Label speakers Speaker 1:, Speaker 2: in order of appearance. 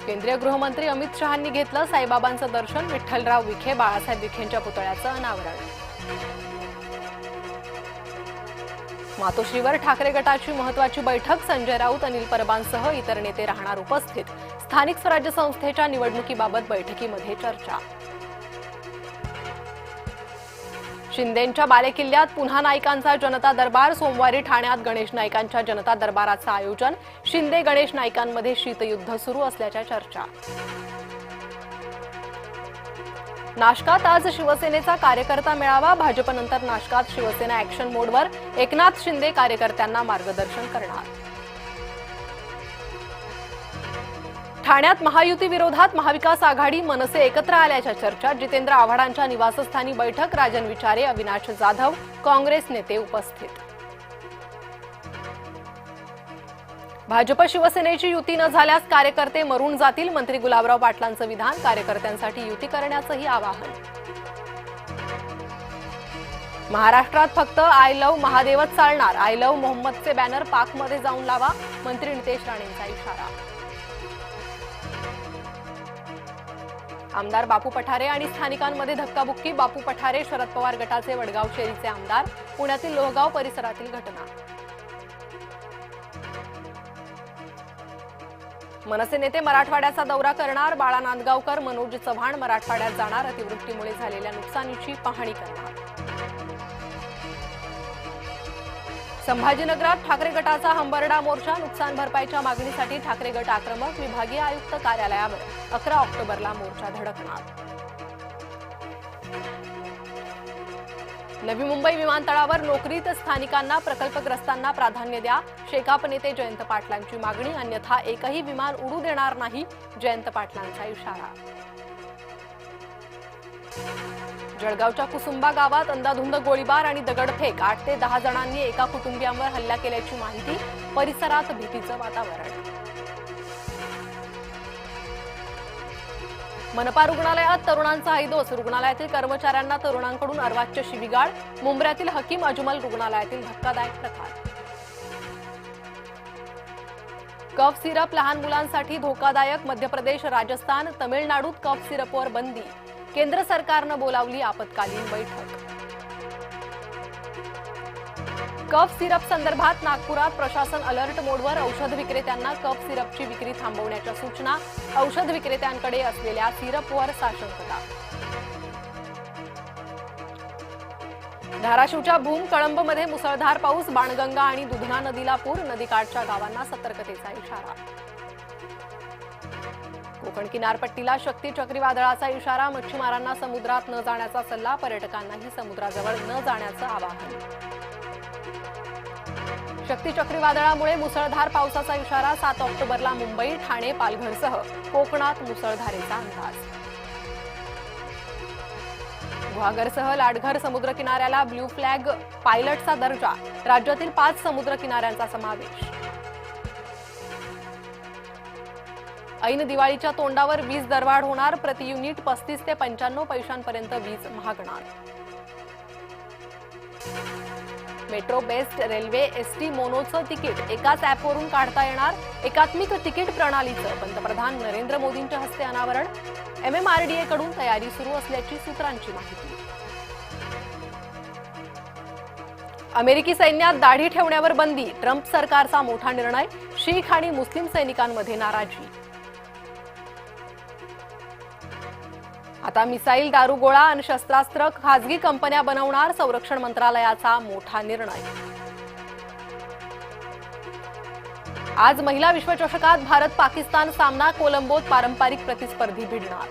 Speaker 1: केंद्रीय गृहमंत्री अमित शहांनी घेतलं साईबाबांचं दर्शन। विठ्ठलराव विखे बाळासाहेब विखेंच्या पुतळ्याचं अनावरण। मातोश्रीवर ठाकरे गटाची महत्त्वाची बैठक। संजय राऊत, अनिल परबांसह इतर नेते राहणार उपस्थित। स्थानिक स्वराज्य संस्थेच्या निवडणुकीबाबत बैठकीमध्ये चर्चा। शिंदेंच्या बालेकिल्ल्यात पुन्हा नाईकांचा जनता दरबार। सोमवारी ठाण्यात गणेश नाईकांच्या जनता दरबाराचं आयोजन। शिंदे गणेश नाईकांमध्ये शीतयुद्ध सुरू असल्याच्या चर्चा। नाशकात आज शिवसेनेचा कार्यकर्ता मेळावा। भाजपनंतर नाशकात शिवसेना ॲक्शन मोडवर। एकनाथ शिंदे कार्यकर्त्यांना मार्गदर्शन करणार। ठाण्यात महायुती विरोधात महाविकास आघाडी मनसे एकत्र आल्याच्या चर्चा। जितेंद्र आव्हाडांच्या निवासस्थानी बैठक। राजन विचारे, अविनाश जाधव काँग्रेस नेते उपस्थित। भाजप शिवसेनेची युती न झाल्यास कार्यकर्ते मरून जातील। मंत्री गुलाबराव पाटलांचं विधान। कार्यकर्त्यांसाठी युती करण्याचंही आवाहन। महाराष्ट्रात फक्त आय लव्ह महादेवच चालणार। आय लव्ह मोहम्मदचे बॅनर पाकमध्ये जाऊन लावा। मंत्री नितेश राणेंचा इशारा। आमदार बापू पठारे आणि स्थानिकांमध्ये धक्काबुक्की। बापू पठारे शरद पवार गटाचे वडगाव शेरीचे आमदार। पुण्यातील लोहगाव परिसरातील घटना। मनसे नेते मराठवाड्याचा दौरा करणार। बाळा नांदगावकर, मनोज चव्हाण मराठवाड्यात जाणार। अतिवृष्टीमुळे झालेल्या नुकसानीची पाहणी करणार। संभाजीनगरात ठाकरे गटाचा हंबरडा मोर्चा। नुकसान भरपाईच्या मागणीसाठी ठाकरे गट आक्रमक। विभागीय आयुक्त कार्यालयावर 11 ऑक्टोबरला मोर्चा धडकणार। नवी मुंबई विमानतळावर नोकरीत स्थानिकांना प्रकल्पग्रस्तांना प्राधान्य द्या। शेकाप नेते जयंत पाटलांची मागणी। अन्यथा एकही विमान उडू देणार नाही। जयंत पाटलांचा इशारा। जळगावच्या कुसुंबा गावात अंधाधुंद गोळीबार आणि दगडफेक। 8 ते 10 जणांनी एका कुटुंबियांवर हल्ला केल्याची माहिती। परिसरात भीतीचं वातावरण। मनपा रुग्णालयात तरुणांचा हैदोस। रुग्णालयातील कर्मचाऱ्यांना तरुणांकडून अर्वाच्य शिवीगाळ। मुंब्र्यातील हकीम अजमल रुग्णालयातील धक्कादायक प्रकार। कफ सिरप लहान मुलांसाठी धोकादायक। मध्य प्रदेश, राजस्थान, तमिळनाडूत कफ सिरपवर बंदी। केंद्र सरकारनं बोलावली आपत्कालीन बैठक। कफ सिरप संदर्भात नागपुरात प्रशासन अलर्ट मोडवर। औषध विक्रेत्यांना कफ सिरपची विक्री थांबवण्याच्या सूचना। औषध विक्रेत्यांकडे असलेल्या सिरपवर साशंकता। धाराशिवच्या भूम कळंबमध्ये मुसळधार पाऊस। बाणगंगा आणि दुधना नदीला पूर। नदीकाठच्या गावांना सतर्कतेचा इशारा। कोकण किनारपट्टीला शक्ती चक्रीवादळाचा इशारा। मच्छीमारांना समुद्रात न जाण्याचा सल्ला। पर्यटकांनाही समुद्राजवळ न जाण्याचं आवाहन। शक्ती चक्रीवादळामुळे मुसळधार पावसाचा इशारा। 7 ऑक्टोबरला मुंबई, ठाणे, पालघरसह कोकणात मुसळधारेचा अंदाज। गुहागरसह लाटघर समुद्र किनाऱ्याला ब्ल्यू फ्लॅग पायलटचा दर्जा। राज्यातील 5 समुद्र किनाऱ्यांचा समावेश। ऐन दिवाळीच्या तोंडावर वीज दरवाढ होणार। प्रति युनिट 35 ते 95 पैशांपर्यंत वीज महागणार। मेट्रो, बेस्ट, रेल्वे, एसटी, मोनोचं तिकीट एकाच ॲपवरून काढता येणार। एकात्मिक तिकीट प्रणालीचं पंतप्रधान नरेंद्र मोदींच्या हस्ते अनावरण। MMRDA कडून तयारी सुरू असल्याची सूत्रांची माहिती। अमेरिकी सैन्यात दाढी ठेवण्यावर बंदी। ट्रम्प सरकारचा मोठा निर्णय। शीख आणि मुस्लिम सैनिकांमध्ये नाराजी। आता मिसाईल, दारुगोळा आणि शस्त्रास्त्र खासगी कंपन्या बनवणार। संरक्षण मंत्रालयाचा मोठा निर्णय। आज महिला विश्वचषकात भारत पाकिस्तान सामना। कोलंबोत पारंपरिक प्रतिस्पर्धी भिडणार।